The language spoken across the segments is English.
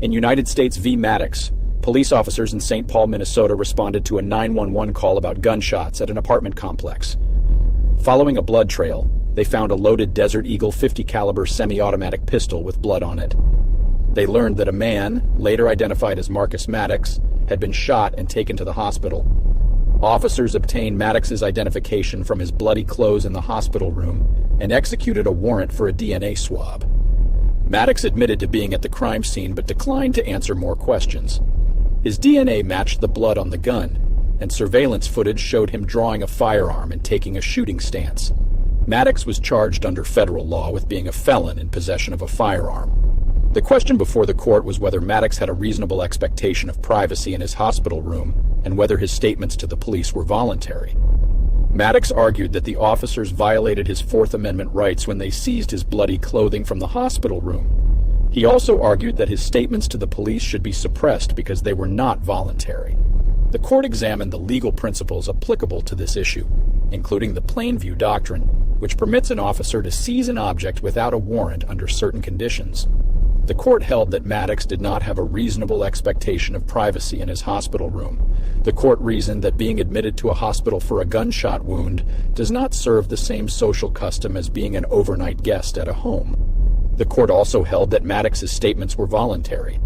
In United States v. Mattox, police officers in St. Paul, Minnesota responded to a 911 call about gunshots at an apartment complex. Following a blood trail, they found a loaded Desert Eagle .50 caliber semi-automatic pistol with blood on it. They learned that a man, later identified as Marcus Mattox, had been shot and taken to the hospital. Officers obtained Mattox's identification from his bloody clothes in the hospital room and executed a warrant for a DNA swab. Mattox admitted to being at the crime scene but declined to answer more questions. His DNA matched the blood on the gun, and surveillance footage showed him drawing a firearm and taking a shooting stance. Mattox was charged under federal law with being a felon in possession of a firearm. The question before the court was whether Mattox had a reasonable expectation of privacy in his hospital room and whether his statements to the police were voluntary. Mattox argued that the officers violated his Fourth Amendment rights when they seized his bloody clothing from the hospital room. He also argued that his statements to the police should be suppressed because they were not voluntary. The court examined the legal principles applicable to this issue, including the plain view doctrine, which permits an officer to seize an object without a warrant under certain conditions. The court held that Mattox did not have a reasonable expectation of privacy in his hospital room. The court reasoned that being admitted to a hospital for a gunshot wound does not serve the same social custom as being an overnight guest at a home. The court also held that Mattox's statements were voluntary.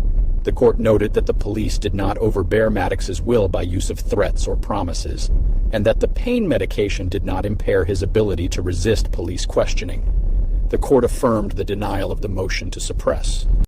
The court noted that the police did not overbear Mattox's will by use of threats or promises, and that the pain medication did not impair his ability to resist police questioning. The court affirmed the denial of the motion to suppress.